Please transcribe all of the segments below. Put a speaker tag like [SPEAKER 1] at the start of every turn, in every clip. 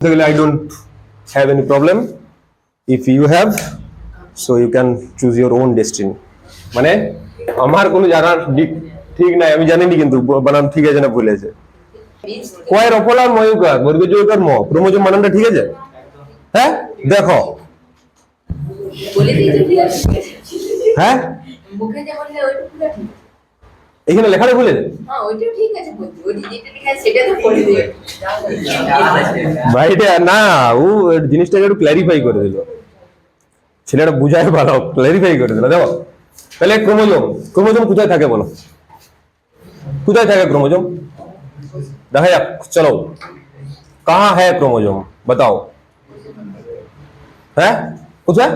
[SPEAKER 1] Basically, I don't have any problem. If you have, so you can choose your own destiny. মানে আমার কোনো জানার ঠিক নাই, আমি জানি না কিন্তু বানান ঠিক আছে না ভুল আছে। কয়ের অপলার ময়ূকার বর্গ জয়কার ম ক্রোমোজোম বানানটা ঠিক আছে? হ্যাঁ দেখো, হ্যাঁ এখানে লেখাটা ভুলে ভাই এটা না, ও জিনিসটাকে একটু ক্ল্যারিফাই করে দিল, ছেলেটা বুঝায় ভালো ক্ল্যারিফাই করে দিল। দেখো তাহলে ক্রোমোজোম, ক্রোমোজোম কোথায় থাকে বলো, কোথায় থাকে ক্রোমোজোম? দেখা যাক, চলো কাহা হ্যাঁ ক্রোমোজোম বাতাও। হ্যাঁ কোথায়?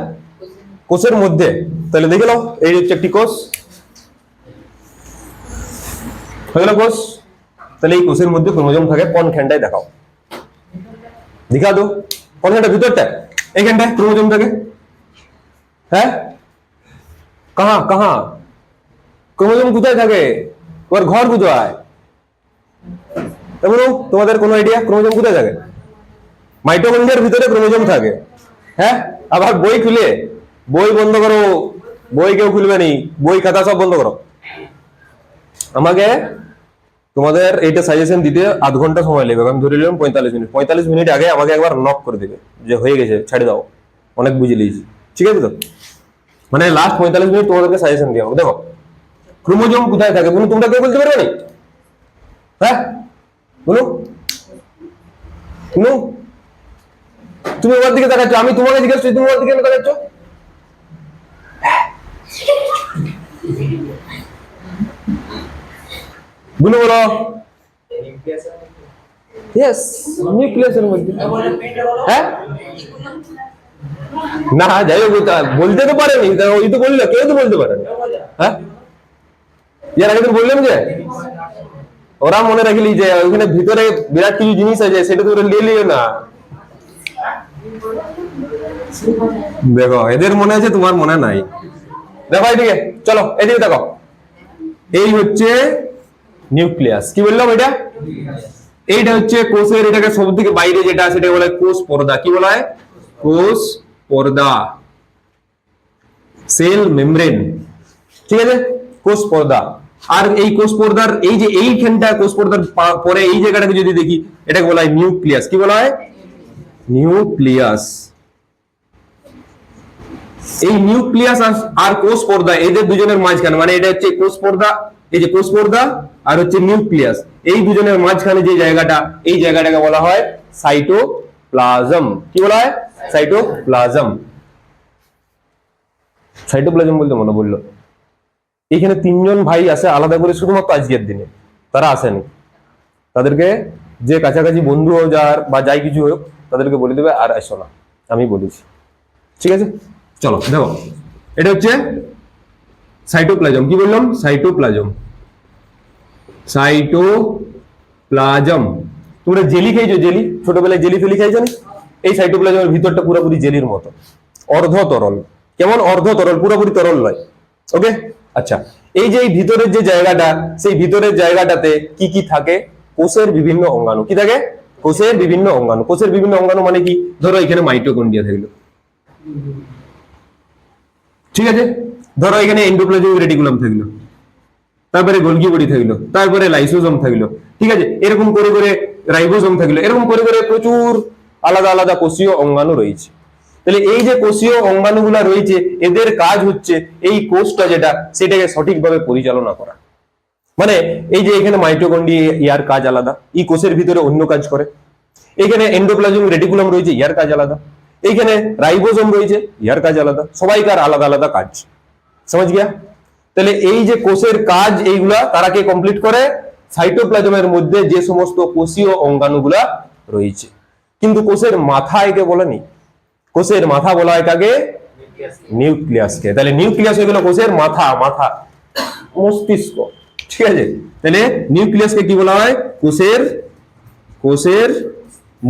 [SPEAKER 1] কোষের মধ্যে। তাহলে দেখে নাও, এই হচ্ছে একটি কোষ, হয়ে গেল কোষ। তাহলে এই কোষের মধ্যে ক্রোমোজোম থাকে কোনখানটায় দেখাও, দেখা দো কোনখানটা, ভিতরটা এইখানটায় ক্রোমোজোম থাকে। হ্যাঁ কাহা কাহা ক্রোমোজোম কোথায় থাকে, তোমার ঘর কোথায়? বলো তোমাদের কোনো আইডিয়া ক্রোমোজোম কোথায় থাকে? মাইটোকন্ড্রিয়ার ভিতরে ক্রোমোজোম থাকে। হ্যাঁ আবার বই খুলে, বই বন্ধ করো, বই কেউ খুলবে নি, বই খাতা সব বন্ধ করো। আমাকে তোমাদের এইটা সাজেশন দিতে আধ ঘন্টা সময় লাগবে, আমি ধরে নিলাম 45 মিনিট। 45 মিনিট আগে আমাকে একবার নক করে দিবে যে হয়ে গেছে, ছাড়ে দাও, অনেক বুঝে লিয়েছি, ঠিক আছে তো? মানে লাস্ট 45 মিনিট তোমাদেরকে সাজেশন দিয়ে হবে। দেখো ক্রোমোজোম কোথায় থাকে বলুন, তোমরা কেউ বলতে পারবে না? হ্যাঁ বলো বলো, তুমি ওর দিকে তাকাচ্ছ, আমি তোমাকে জিজ্ঞেস করছি, তুমি ওর দিকে তাকাচ্ছ। বলো বলো, ইয়েস নিউক্লিয়াসের মধ্যে। হ্যাঁ না যাই হোক, বলতে তো পারেনি, ওই তো বললো, কেউ তো বলতে পারেনি। হ্যাঁ এর আগে তো বললাম যে ওরা মনে রাখলি যে ওইখানে ভিতরে বিরাট কিছু জিনিস আছে, সেটা তো ওরা নিয়ে নিও না। দেখো এদের মনে আছে, তোমার মনে নাই। দেখো এদিকে, চলো এদিকে দেখো, এই হচ্ছে নিউক্লিয়াস। কি বললাম এটা? এইটা হচ্ছে কোষের, এটাকে সব থেকে বাইরে যেটা সেটা বলা হয় কোষ পর্দা। কি বলা হয়? কোষ পর্দা, সেল মেমব্রেন, ঠিক আছে, কোষ পর্দা। আর এই কোষ পর্দার এই যে এইখানটা, কোষ পর্দার পরে এই জায়গাটাকে যদি দেখি, এটাকে বলা হয় নিউক্লিয়াস। কি বলা হয়? নিউক্লিয়াস। এই নিউক্লিয়াস আর কোষ পর্দা, এদের দুজনের মাঝখানে, মানে এটা হচ্ছে কোষ পর্দা, এই যে কোষ পর্দা আর হচ্ছে নিউক্লিয়াস, এই দুজনের মাঝখানে যে জায়গাটা, এই জায়গাটাকে বলা হয় সাইটোপ্লাজম। কি বলা হয়? সাইটোপ্লাজম। সাইটোপ্লাজম বলতে মনে বললো, এখানে তিনজন ভাই আছে আলাদা করে, শুধুমাত্র আজকের দিনে তারা আসেনি। তাদেরকে যে কাছাকাছি বন্ধু হোক যার বা যাই কিছু হোক, তাদেরকে বলে দেবে আর এসো না, আমি বলেছি, ঠিক আছে? চলো দেখো, এটা হচ্ছে সাইটোপ্লাজম। কি বললাম? সাইটোপ্লাজম। সাইটোপ্লাজম। তোমরা জেলি খেয়েছো? জেলি ছোটবেলায় জেলি ফেলি খাইছো না? এই সাইটোপ্লাজমের ভিতরটা পুরোপুরি জেলির মতো, অর্ধ তরল। কেমন? অর্ধ তরল, পুরোপুরি তরল নয়। ওকে আচ্ছা, এই যে ভিতরের যে জায়গাটা, সেই ভিতরের জায়গাটাতে কি কি থাকে? কোষের বিভিন্ন অঙ্গাণু। কি থাকে? কোষের বিভিন্ন অঙ্গাণু। কোষের বিভিন্ন অঙ্গাণু মানে কি? ধরো এখানে মাইটোকন্ড্রিয়া থাকলো, ঠিক আছে, ধরো এখানে এন্ডোপ্লাজমিক রেটিকুলাম থাকলো, তারপরে গোলগি বডি থাকলো, তারপরে লাইসোজোম থাকলো, ঠিক আছে, এরকম করে করে রাইবোজোম থাকলো, এরকম করে করে প্রচুর আলাদা আলাদা কোষীয় অঙ্গাণু রয়েছে। তাহলে এই যে কোষীয় অঙ্গাণুগুলা রয়েছে, এদের কাজ হচ্ছে এই কোষটা যেটা, সেটাকে সঠিকভাবে পরিচালনা করা। মানে এই যে এখানে মাইটোকন্ড্রিয়া, ইয়ার কাজ আলাদা, এই কোষের ভিতরে অন্য কাজ করে। এখানে এন্ডোপ্লাজমিক রেটিকুলাম রয়েছে, ইয়ার কাজ আলাদা। এইখানে রাইবোজোম রয়েছে, ইয়ার কাজ আলাদা। সবাইকার আলাদা আলাদা কাজ, সমাজ গিয়া? তাহলে এই যে কোষের কাজ, এইগুলা তারা কে কমপ্লিট করে? সাইটোপ্লাজমের মধ্যে যে সমস্ত কোষীয় অঙ্গাণুগুলা রয়েছে। কিন্তু কোষের মাথা একে বলেনি, কোষের মাথা বলা হয় কাকে? নিউক্লিয়াসকে। তাহলে নিউক্লিয়াস হয়ে গেল কোষের মাথা, মাথা মস্তিষ্ক, ঠিক আছে? তাহলে নিউক্লিয়াসকে কি বলা হয়? কোষের, কোষের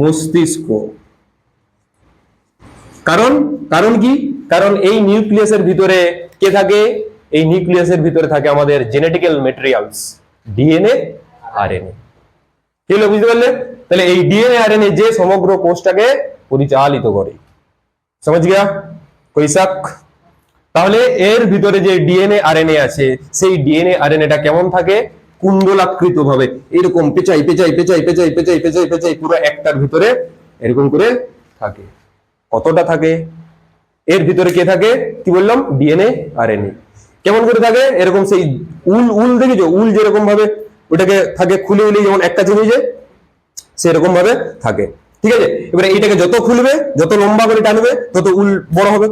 [SPEAKER 1] মস্তিষ্ক। কারণ, কারণ কি? কারণ এই নিউক্লিয়াসের ভিতরে কে থাকে? এই নিউক্লিয়াসের ভিতরে থাকে আমাদের জেনেটিক্যাল ম্যাটেরিয়ালস, ডিএনএ, আরএনএ। কি হলো, বুঝতে পারলে? তাহলে এই ডিএনএ আরএনএ যে সমগ্র কোষটাকে পরিচালিত করে। समझ गया कोई शक? তাহলে এর ভিতরে যে ডিএনএ আরএনএ আছে সেই ডিএনএ আরএনএটা কেমন থাকে? কুণ্ডলাকৃত ভাবে এরকম পেঁচাই পেঁচাই পেঁচাই পেঁচাই পেঁচাই পেঁচাই পেঁচাই পুরো একটার ভিতরে এরকম করে থাকে। কতটা থাকে এর ভিতরে? কে থাকে? কি বললাম? DNA RNA. কেমন করে থাকে? এরকম সেই উল উল দেখেছো? উল যেরকম ভাবে ওটাকে থাকে খুলে উলে যেমন একটা হয়ে যায় সেরকম ভাবে থাকে। ঠিক আছে, এবারে এইটাকে যত খুলবে যত লম্বা করে টানবে তত উল বড় হবে,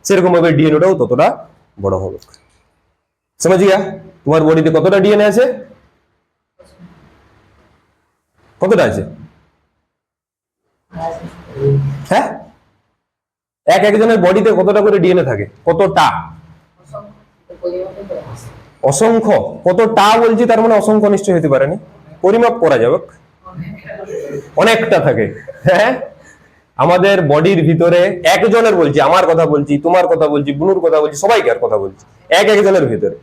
[SPEAKER 1] সেরকম ভাবে ডিএনএটাও ততটা বড় হবে। समझ गया? তোমার বডিতে কতটা ডিএনএ আছে? কতটা আছে? হ্যাঁ, এক একজনের বডিতে কতটা করে ডিএনএ থাকে? কতটা? অসংখ্য। কতটা বলছি তার মানে অসংখ্য নিশ্চয় হতে পারেনি, পরিমাপ করা যাবে, অনেকটা থাকে। হ্যাঁ, আমাদের বডির ভিতরে একজনের বলছি, আমার কথা বলছি, তোমার কথা বলছি, বুনুর কথা বলছি, সবাইকার কথা বলছি, এক একজনের ভিতরে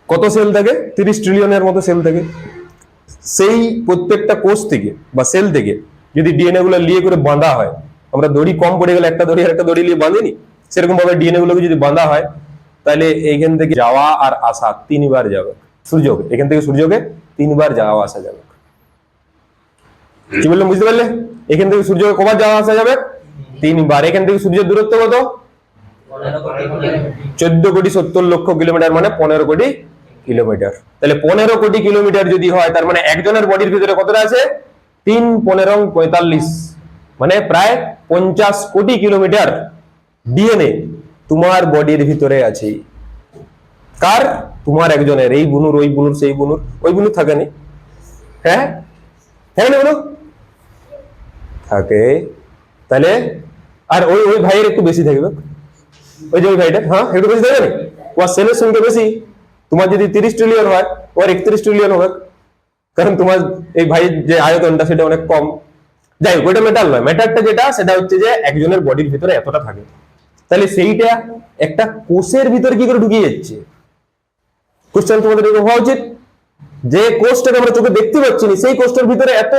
[SPEAKER 1] কত সেল থাকে? 30 ট্রিলিয়নের মতো সেল থাকে। সেই প্রত্যেকটা কোষ থেকে বা সেল থেকে যদি ডিএনএ গুলো লিয়ে করে বাঁধা হয়, আমরা দড়ি কম পড়ে গেলে একটা দড়ি আর একটা দড়ি লিয়ে বাঁধিনি, সেরকম ভাবে ডিএনএ গুলোকে যদি বাঁধা হয় তাহলে এইখান থেকে যাওয়া আর আসা 3 বার যাবে। সূর্যকে এখান থেকে সূর্যকে 3 বার যাওয়া আসা যাবে। কি বললাম বুঝতে পারলে? এখান থেকে সূর্যকে কবার যাওয়া আসা যাবে? 3 বার। এখান থেকে সূর্যের দূরত্ব কত? 14,70,00,000 কিলোমিটার, মানে 15 কোটি কিলোমিটার। তাহলে 15 কোটি কিলোমিটার যদি হয় তার মানে একজনের বডির ভিতরে কতটা আছে? 3 15 45, মানে প্রায় 50 কোটি কিলোমিটার ডিএনএ তোমার বডির ভিতরে আছে। কার? তোমার একজনের। এই বুনুর, ওই বুনুর, সেই বুনুর, ওই বুনুর থাকে না? হ্যাঁ, হ্যাঁ না থাকে। তাহলে আর ওই ওই ভাইয়ের একটু বেশি থাকবে, ওই যে ওই ভাইটা, হ্যাঁ একটু বেশি থাকবে না? ওর সেলের সংখ্যা বেশি। তোমার যদি 30 ট্রিলিয়ন হয় ওর 31 ট্রিলিয়ন হবে, কারণ তোমার এই ভাইয়ের যে আয়তনটা সেটা অনেক কম। যাই হোক, ওইটা ম্যাটার নয়। ম্যাটারটা যেটা সেটা হচ্ছে যে একজনের বডির ভিতরে এতটা থাকে। তাহলে সেইটা একটা কোষের ভিতরে কি করে ঢুকিয়ে যাচ্ছে? কোশ্চেন তোমাদের হওয়া উচিত যে কোষটাকে আমরা চোখে দেখতে পাচ্ছি না সেই কোষটার ভিতরে এত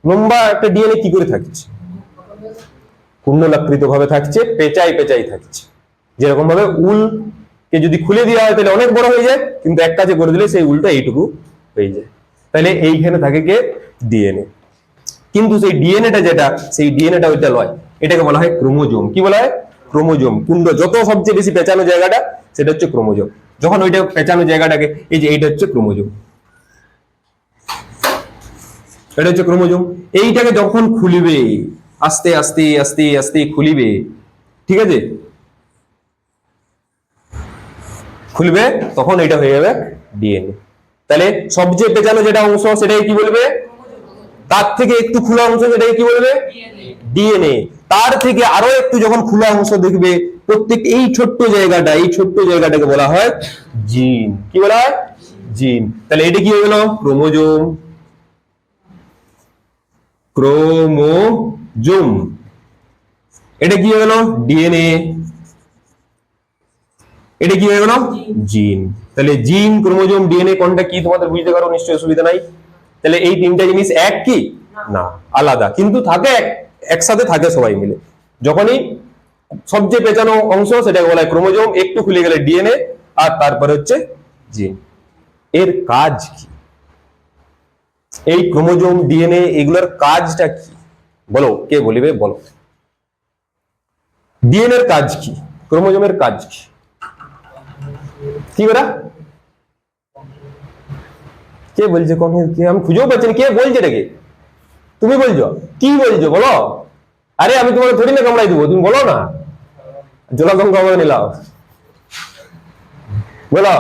[SPEAKER 1] লম্বা একটা ডিএনএ কি করে থাকছে? কুণ্ডলাকৃত ভাবে থাকছে, পেঁচাই পেঁচাই থাকছে। যেরকম ভাবে উল কে যদি খুলে দেওয়া হয় তাহলে অনেক বড় হয়ে যায়, কিন্তু এক কাজে করে দিলে সেই উলটা এইটুকু হয়ে যায়। তাহলে এইখানে থাকে কে? ডিএনএ। কিন্তু সেই ডিএনএটা যেটা, সেই ডিএনএটা ওইটা লয়, এটাকে বলা হয় ক্রোমোজোম। কি বলা হয়? ক্রোমোজোম। কুণ্ড যত সবচেয়ে বেশি পেঁচানো জায়গাটা সেটা হচ্ছে ক্রোমোজোম। যখন ওইটা পেঁচানো জায়গাটাকে, এই যে এইটা হচ্ছে ক্রোমোজোম, এটা হচ্ছে ক্রোমোজোম। এইটাকে যখন খুলিবে, আস্তে আস্তে আস্তে আস্তে খুলিবে, ঠিক আছে, খুলবে তখন এটা হয়ে যাবে ডিএনএ। তাহলে সবচেয়ে পেঁচানো যেটা অংশ সেটাই কি বলবে? তার থেকে একটু খোলা অংশ সেটাই কি বলবে? ডিএনএ। তার থেকে আরো একটু যখন খোলা অংশ দেখবে, প্রত্যেক এই ছোট্ট জায়গাটা, এই ছোট্ট জায়গাটাকে বলা হয় জিন। কি বলা হয়? জিন। তাহলে এটা কি হয়ে গেল? ক্রোমোজোম। ক্রোমোজোম। এটা কি হয়ে গেল? ডিএনএ। এটা কি হয়ে গেল? জিন। তাহলে জিন, ক্রোমোজোম, ডিএনএ কোনটা কি তোমাদের বুঝতে পারো নিশ্চয়ই, অসুবিধা নাই। তাহলে এই তিনটা জিনিস এক কি না, আলাদা, কিন্তু থাকে একসাথে থাকে সবাই মিলে। যখনই সবচেয়ে পেঁচানো অংশ সেটাকে বলা হয় ক্রোমোজোম, একটু খুলে গেলে ডিএনএ, আর তারপরে হচ্ছে জিন। এর কাজ কি? এই ক্রোমোজোম, ডিএনএ এগুলোর কাজটা কি বলো, কে বলিবে বলো? ডিএনএ এর কাজ কি? ক্রোমোজোমের কাজ কি? কি বেটা কে বলছে? কোন আমি খুঁজেও পাচ্ছি না, কে বলছে এটাকে? তুমি বলছো? কি বলছো বলো? আরে আমি তোমাকে থোড়ি না কামড়াই দেবো, তুমি বলো না। জলাতঙ্ক কামড়ে নিলাম বলো।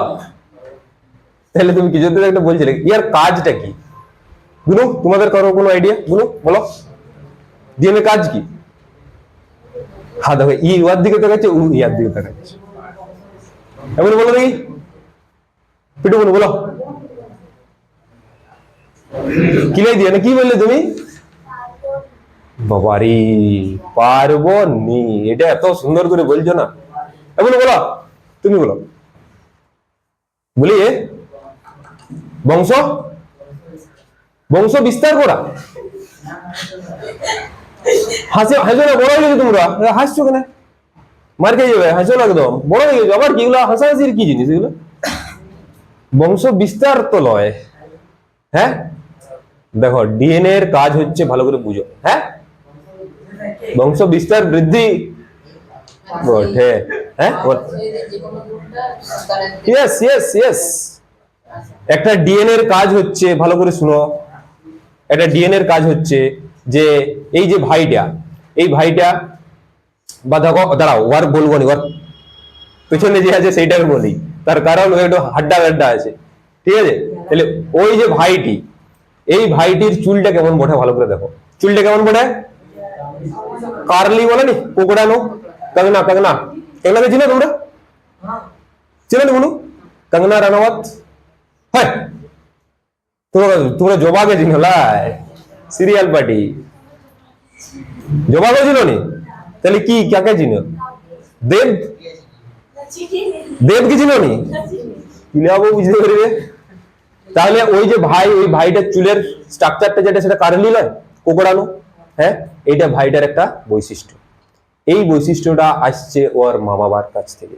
[SPEAKER 1] তাহলে তুমি কিছু একটা বলছিলে, ইয়ার কাজটা কি? বুনু, তোমাদের কারো কোনো আইডিয়া? বুনু বলো, ডিএনএ কাজ কি? হ্যাঁ দেখো, ই ওয়ার দিকে তাকাচ্ছে, উ ইয়ার দিকে তাকাচ্ছে। এমন বলো দেখি, পিটু বুনু বলো। কিলাই দিয়ে না, কি বললে তুমি? বাবারি, পারবো নি, এটা এত সুন্দর করে বলছো না। এমন বলো, তুমি বলো। বলি বংশ, বংশ বিস্তার করা। হাসো হাসো না, বড় হয়ে গেছো তোমরা, হাসছো কেন? মার খেয়ে যাবে, হাসো না একদম, বড় হয়ে গেছো। আবার কি এগুলো হাসাহাসির কি জিনিস এগুলো? বংশ বিস্তার তো লয়। হ্যাঁ দেখো, ডিএনএ এর কাজ হচ্ছে, ভালো করে বুঝো, হ্যাঁ, বংশ বিস্তার বৃদ্ধি বটে। হ্যাঁ ইয়েস ইয়েস ইয়েস, একটা ডিএনএ এর কাজ হচ্ছে, ভালো করে শুনো, একটা ডিএনএ এর কাজ হচ্ছে যে এই যে ভাইটা, এই ভাইটা, বা দেখো দাঁড়াও, ওর বলবো নি, ওর পেছনে যে আছে সেইটার বলি, তার কারণ ও একটু হাড্ডা গাড্ডা আছে, ঠিক আছে? তাহলে ওই যে ভাইটি, এই ভাইটির চুলটা কেমন বটে, ভালো করে দেখো, চুলটা কেমন বটে? কার্লি বলে নি, কোকড়ানো, कंगना कंगना कंगना के चिने তোমরা? চিনে নি বলু? कंगना রানাওয়াত, হ্যাঁ তোমরা তোমরা জবাকে চিনো লাই, সিরিয়াল পার্টি জবাকে চিনো নি? তাহলে কি কাকে চিনো? দেব, দেব কি চিনো নি? কিলাবো বুঝতে পারবে। তাহলে ওই যে ভাই, ওই ভাইটার চুলের স্ট্রাকচারটা যেটা, সেটা কার্লি নয়, কোকড়ানো। হ্যাঁ, এইটা ভাইটার একটা বৈশিষ্ট্য। এই বৈশিষ্ট্যটা আসছে ওর মা বাবার কাছ থেকে।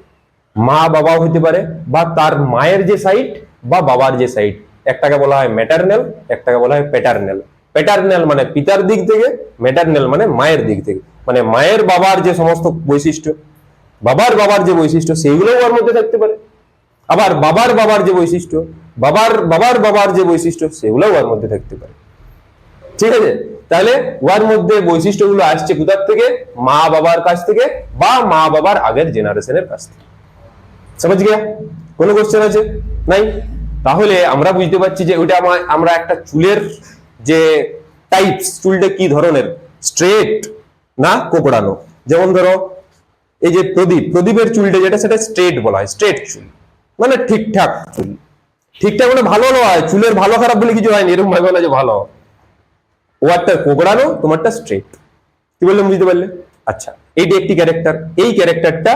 [SPEAKER 1] মা বাবাও হতে পারে, বা তার মায়ের যে সাইড বা বাবার যে সাইড, একটাকে বলা হয় ম্যাটারনাল, একটাকে বলা হয় প্যাটারনাল। প্যাটারনাল মানে পিতার দিক থেকে, ম্যাটারনাল মানে মায়ের দিক থেকে, মানে মায়ের বাবার যে সমস্ত বৈশিষ্ট্য, বাবার বাবার যে বৈশিষ্ট্য, সেইগুলোও ওর মধ্যে থাকতে পারে। আবার বাবার বাবার যে বৈশিষ্ট্য, বাবার বাবার বাবার যে বৈশিষ্ট্য, সেগুলোও ওর মধ্যে থাকতে পারে। ঠিক আছে? তাহলে ওর মধ্যে বৈশিষ্ট্যগুলো আসছে কোথার থেকে? মা বাবার কাছ থেকে, বা মা বাবার আগের জেনারেশনের কাছ থেকে। समझ गया? কোনো কোশ্চেন আছে? নাই? তাহলে আমরা বুঝতে পারছি যে ওটা আমরা একটা চুলের যে টাইপস, চুলটা কি ধরনের, স্ট্রেট না কোকড়ানো। যেমন ধরো এই যে প্রদীপ, প্রদীপের চুলটা যেটা, সেটা স্ট্রেট বলা হয়, স্ট্রেট চুল মানে ঠিকঠাক চুল। ঠিকঠাক মানে ভালো নয়, চুলের ভালো খারাপ বলে কিছু হয়নি, এরকম ভাবে না যে ভালো, ওয়ারটা কোকড়ানো, তোমারটা স্ট্রেট। কি বললাম বুঝতে পারলে? আচ্ছা, এইটা একটি ক্যারেক্টার। এই ক্যারেক্টারটা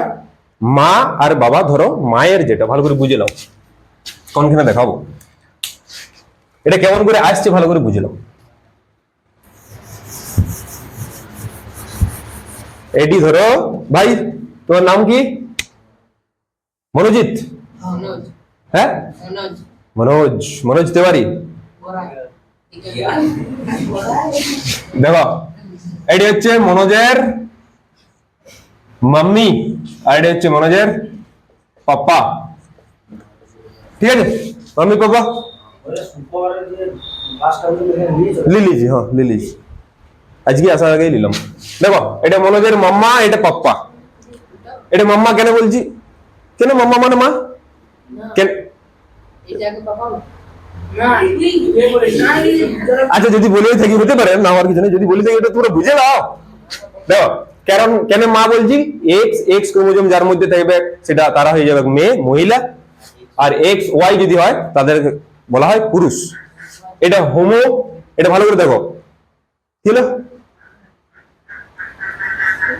[SPEAKER 1] মা আর বাবা, ধরো মায়ের যেটা, ভালো করে বুঝে নাও, কোনখানে দেখাবো, এটা কেমন করে আসছে ভালো করে বুঝে নাও। এটি ধরো, ভাই তোমার নাম কি? মনোজিৎ? হ্যাঁ মনোজ, মনোজ তিওয়ারি। দেখো এটি হচ্ছে মনোজের মাম্মি, আর এটা হচ্ছে মনোজের পাপ্পা। ঠিক আছে, মাম্মি পাপ্পা লিলিজি, হ্যাঁ লিলিজি, আজকে আসার আগেই নিলাম। দেখো এটা মনোজের মাম্মা, এটা পাপ্পা। এটা মাম্মা কেন বলছি? কেন মাম্মা মানে মা? কেন? আচ্ছা যদি বলে থাকি হতে পারে, না হওয়ার কিছু নেই, যদি বলে থাকি এটা তোমরা বুঝে নাও। দেখো কারণ কেন মা বলছি, এক্স এক্স ক্রোমোজোম যার মধ্যে থাকবে সেটা তারা হয়ে যাবে মেয়ে, মহিলা। আর এক্স ওয়াই যদি হয় তাদের বলা হয় পুরুষ। এটা হোমো, এটা ভালো করে দেখো কি হলো,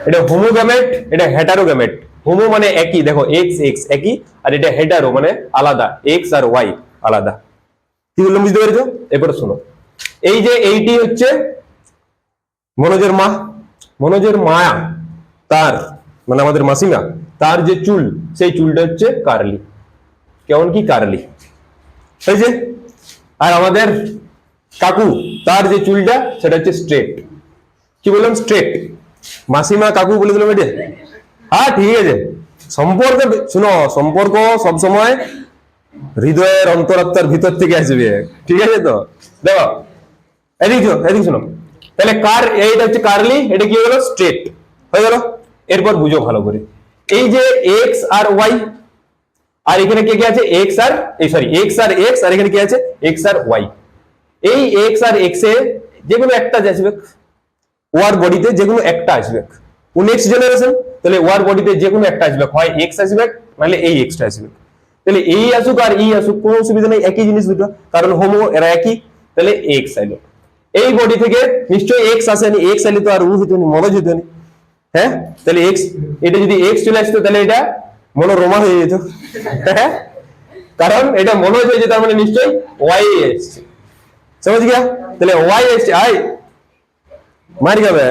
[SPEAKER 1] এটা হোমোগ্যামেট, এটা হেটারোগ্যামেট। হোমো মানে একই, দেখো এক্স এক্স একই, আর এটা হেটারো মানে আলাদা, এক্স আর ওয়াই আলাদা। কি বললাম বুঝতে পেরেছো? এরপরে শোনো, এই যে এইটি হচ্ছে মনোজের মা, মনোজের মা তার মানে আমাদের মাসিমা, তার যে চুল, সেই চুলটা হচ্ছে কার্লি। কেমন কি কার্লি হয়েছে। আর আমাদের কাকু, তার যে চুলটা সেটা হচ্ছে স্ট্রেট। কি বললাম? স্ট্রেট। মাসিমা কাকু বলে দিলাম এটা। হ্যাঁ ঠিক আছে, সম্পর্ক শুনো, সম্পর্ক সবসময় হৃদয়ের অন্তরাত্মার ভিতর থেকে আসবে, ঠিক আছে? তো দেখো এদিকে শোনো, তাহলে কার এইটা হচ্ছে কার্লি, এটা কি হলো? স্ট্রেট হয়ে গেল। এরপর বুঝো ভালো করে, এই যে এক্স আর ওয়াই, আর এখানে কে কে আছে? এক্স আর সরি এক্স আর এক্স, আর এখানে কি আছে? এক্স আর ওয়াই। এই এক্স আর এক্স এ যে কোনো একটা আসবে, ওয়ার বডিতে যে কোনো একটা আসবে, ও নেক্সট জেনারেশন। তাহলে ওয়ার বডিতে যে কোনো একটা আসবে, হয় এক্স আসবে নাহলে এই এক্সটা আসবে। তাহলে এই আসুক আর এই আসুক, কোনো অসুবিধা নেই, একই জিনিস দুটো, কারণ হোমো এরা একই। তাহলে এক্স আইলো, এই বডি থেকে নিশ্চয়ই এক্স আসেনি, এক্স আইলে তো আর ও হইতো নি, মনোজ হইতো নি। হ্যাঁ, তাহলে এক্স, এটা যদি এক্স চলে আসতো তাহলে এটা মনোরমা হয়ে যেত, কারণ এটা মনোজ হয়ে যেত, তার মানে নিশ্চয়ই ওয়াই এসছে। समझ गया? তাহলে y এসছে আই মার যাবে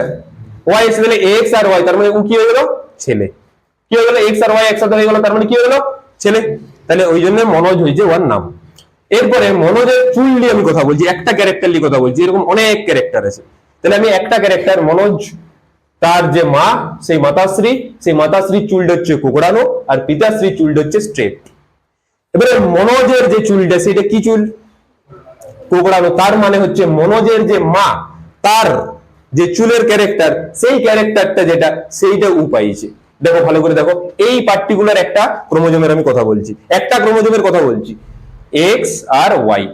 [SPEAKER 1] y এসছে তাহলে x আর y তার মানে ও কি হয়ে গেল ছেলে কি হয়ে গেল x আর y একসাথে হয়ে গেল তার মানে কি হয়ে গেল ছেলে তাহলে ওই জন্য মনোজ হয়েছে ওর নাম এরপরে মনোজের চুল নিয়ে আমি কথা বলছি একটা ক্যারেক্টার নিয়ে কথা বলছি এরকম অনেক ক্যারেক্টার আছে তাহলে আমি একটা ক্যারেক্টার মনোজ তার যে মা সেই মাতাশ্রী চুলটা হচ্ছে কোকড়ানো আর পিতাশ্রী চুলটা হচ্ছে স্ট্রেট এবারে মনোজের যে চুলটা সেটা কি চুল কোকড়ানো তার মানে হচ্ছে মনোজের যে মা তার যে চুলের ক্যারেক্টার সেই ক্যারেক্টারটা যেটা সেইটা ও পাইছে দেখো ভালো করে দেখো এই পার্টিকুলার একটা ক্রোমোজোমের আমি কথা বলছি একটা ক্রোমোজোমের কথা বলছি এক্স আর ওয়াই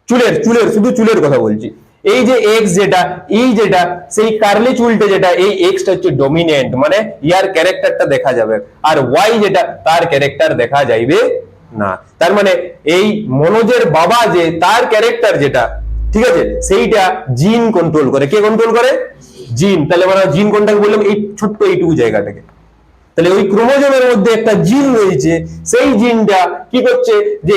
[SPEAKER 1] চুলের শুধু চুলের কথা বলছি এই যে এক্স যেটা এই যেটা সেই কার্লি চুলটা যেটা এই এক্সটা হচ্ছে ডমিনেন্ট মানে ইয়ার ক্যারেক্টারটা দেখা যাবে আর ওয়াই যেটা তার ক্যারেক্টার দেখা যাইবে না তার মানে এই মনোজের বাবা যে তার ক্যারেক্টার যেটা ঠিক আছে সেইটা জিন কন্ট্রোল করে কে কন্ট্রোল করে জিন তাহলে আমরা জিন কোনটাকে বললাম এই ছোট্ট এইটুকু জায়গাটাকে তাহলে ওই ক্রোমোজোমের মধ্যে একটা জিন রয়েছে সেই জিনটা কি করছে যে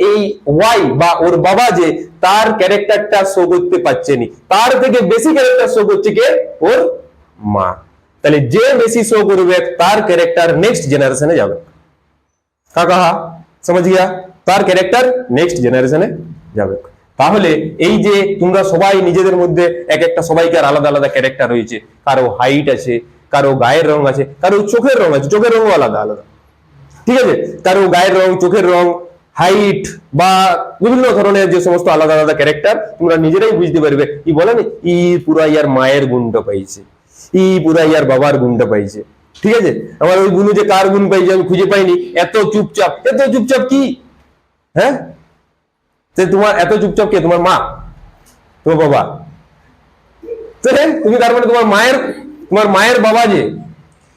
[SPEAKER 1] এই ওয়াই বা ওর বাবা যে তার ক্যারেক্টারটা শো করতে পারছে না তার থেকে বেশি ক্যারেক্টার শো করছে কে ওর মা তাহলে যে বেশি শো করবে তার ক্যারেক্টার নেক্সট জেনারেশনে যাবে কাকা समझ गया তার ক্যারেক্টার নেক্সট জেনারেশনে যাবে তাহলে এই যে তোমরা সবাই নিজেদের মধ্যে এক একটা সবাইকার আলাদা আলাদা ক্যারেক্টার রয়েছে কারো হাইট আছে কারো গায়ের রং আছে কারো চোখের রং আছে চোখের রঙও আলাদা আলাদা ঠিক আছে কারো গায়ের রং চোখের রং হাইট বা বিভিন্ন ধরনের যে সমস্ত আলাদা আলাদা ক্যারেক্টার তোমরা নিজেরাই বুঝতে পারবে কি বলেন ই পুরা ইয়ার মায়ের গুণটা পাইছে ই পুরা ইয়ার বাবার গুণটা পাইছে ঠিক আছে আমার ওই গুণ যে কার গুণ পাইছে আমি খুঁজে পাইনি এত চুপচাপ কি হ্যাঁ তোমার এত চুপচাপ কে তোমার মা তোমার বাবা তুমি তার মানে তোমার মায়ের বাবা যে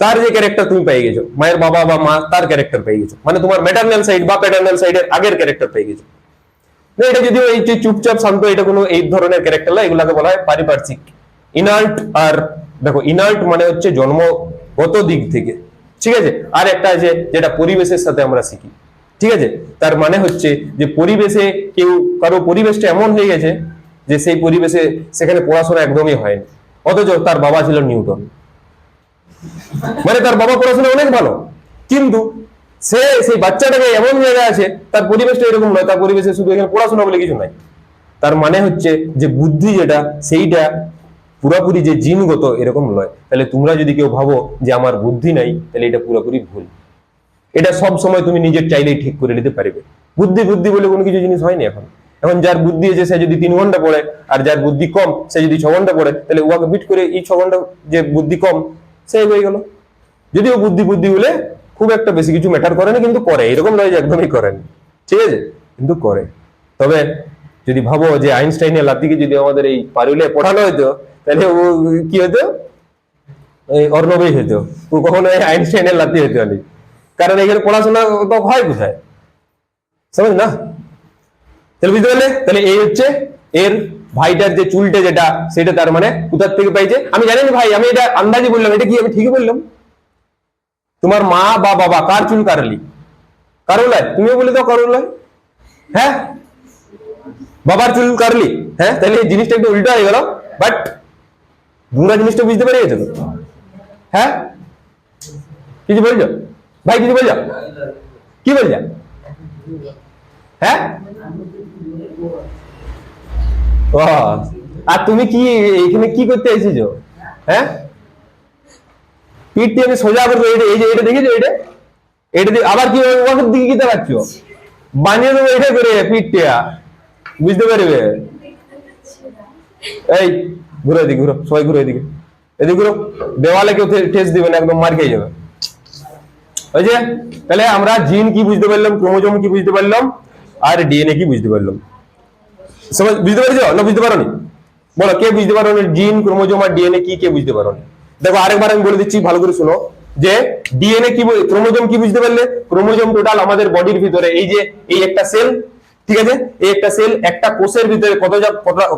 [SPEAKER 1] তার যে ক্যারেক্টার তুমি পেয়ে গেছো মায়ের বাবা বা মা তার ক্যারেক্টার পেয়ে গেছো মানে তোমার ম্যাটারনাল সাইড বা প্যাটারনাল সাইডের আগের ক্যারেক্টার পেয়ে গেছো না এটা যদিও এই যে চুপচাপ শান্ত এটা কোনো এই ধরনের ক্যারেক্টার না এগুলাকে বলা হয় পারিপার্শ্বিক ইনাল্ট আর দেখো ইনাল্ট মানে হচ্ছে জন্মগত দিক থেকে ঠিক আছে আর একটা আছে যেটা পরিবেশের সাথে আমরা শিখি ঠিক আছে তার মানে হচ্ছে যে পরিবেশে কারো পরিবেশটা এমন হয়ে গেছে যে সেই পরিবেশে সেখানে পড়াশোনা একদমই হয়নি অথচ তার বাবা ছিল নিউটন মানে তার বাবা পড়াশোনা অনেক ভালো কিন্তু সেই বাচ্চাটাকে এমন জায়গায় আছে তার পরিবেশটা এরকম নয় তার পরিবেশে শুধু এখানে পড়াশোনা বলে কিছু নাই তার মানে হচ্ছে যে বুদ্ধি যেটা সেইটা পুরোপুরি যে জিনগত এরকম নয় তাহলে তোমরা যদি কেউ ভাবো যে আমার বুদ্ধি নাই তাহলে এটা পুরোপুরি ভুল এটা সব সময় তুমি নিজের চাইলেই ঠিক করে নিতে পারবে বুদ্ধি বলে কোনো কিছু জিনিস হয়নি এখন যার বুদ্ধি আছে সে যদি 3 ঘন্টা পড়ে আর যার বুদ্ধি কম সে যদি 6 ঘন্টা পড়ে তাহলে ওকে বিট করে এই 6 ঘন্টা যে বুদ্ধি কম সে হয়ে গেল যদিও বুদ্ধি বলে খুব একটা বেশি কিছু ম্যাটার করে না কিন্তু করে এরকম নয় যে একদমই করেন ঠিক আছে কিন্তু করে তবে যদি ভাবো যে আইনস্টাইনের লাতিকে যদি আমাদের এই পারুলে পড়ানো হতো তাহলে ও কি হতো অর্ণবই হতো ও কখনো আইনস্টাইনের লাতি হতো না কারণ এখানে পড়াশোনা তো হয় কোথায় समझ না তাহলে বুঝতে পারলে তাহলে এই হচ্ছে এর ভাইটার যে চুলটা যেটা সেটা তার মানে কোথা থেকে পাইছে আমি জানি না ভাই আমি এটা আন্দাজি বললাম এটা কি আমি ঠিকই বললাম তোমার মা বা বাবা কার চুল কারলি কারুলায় তুমিও বলে দাও কারুলায় হ্যাঁ বাবার চুল কারলি হ্যাঁ তাহলে এই জিনিসটা একটু উল্টো হয়ে গেল বাট তোমরা জিনিসটা বুঝতে পেরে গেছো তো হ্যাঁ কিছু বলছো ভাই কিছু বলছো কি বলছো হ্যাঁ ও আর তুমি কি এখানে কি করতে এসেছো হ্যাঁ পিঠটি আমি সোজা করবো এই যে এটা দেখেছো এটা আবার কি ওদের দিকে কি দেখাচ্ছ বানিয়ে দেবো এটা করে পিঠটা বুঝতে পারবে এই ঘুরো এদিকে ঘুরো সবাই ঘুরো এদিকে ঘুরো দেওয়ালে কেউ ঠেস দিবে না একদম মার খেয়ে যাবে ওই যে তাহলে আমরা জিন কি বুঝতে পারলাম ক্রোমোজোম কি বুঝতে পারলাম আর ডিএনএ কি বুঝতে পারলাম বুঝতে পারছো না বুঝতে পারো নি বলো কে বুঝতে পারো জিন ক্রোমোজোম আর ডিএনএ কি কে বুঝতে পারো দেখো আরেকবার আমি বলে দিচ্ছি ভালো করে শুনো যে ডিএনএ কি ক্রোমোজোম কি বুঝতে পারলে ক্রোমোজোম টোটাল আমাদের বডির ভিতরে এই যে এই একটা সেল ঠিক আছে এই একটা সেল একটা কোষের ভিতরে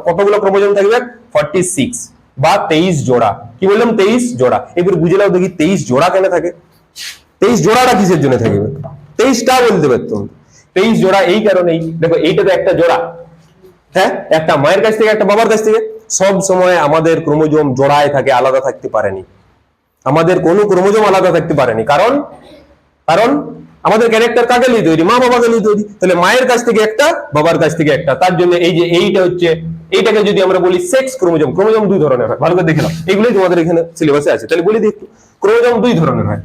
[SPEAKER 1] কতগুলো ক্রোমোজোম থাকবে 46 বা 23 জোড়া কি বললাম 23 জোড়া এবার বুঝে নাও দেখি 23 জোড়া কেন থাকে 23 জোড়াটা কিসের জন্য থাকবে 23টা বলতে পারতো 23 জোড়া এই কারণেই দেখো এইটা তো একটা জোড়া হ্যাঁ, একটা মায়ের কাছ থেকে একটা বাবার কাছ থেকে। সব সময় আমাদের ক্রোমোজোম জোড়ায় থাকে, আলাদা থাকতে পারেনি। আমাদের কোনো ক্রোমোজোম আলাদা থাকতে পারেনি, কারণ কারণ আমাদের ক্যারেক্টার কাকে নিয়ে তৈরি? মা বাবাকে নিয়ে তৈরি। তাহলে মায়ের কাছ থেকে একটা, বাবার কাছ থেকে একটা। তার জন্য এই যে এইটা হচ্ছে, এইটাকে যদি আমরা বলি সেক্স ক্রোমোজোম, ক্রোমোজোম দুই ধরনের হয়। ভালো করে দেখে নাও, এগুলোই তোমাদের এখানে সিলেবাসে আছে। তাহলে বলি দিই, ক্রোমোজোম দুই ধরনের হয়।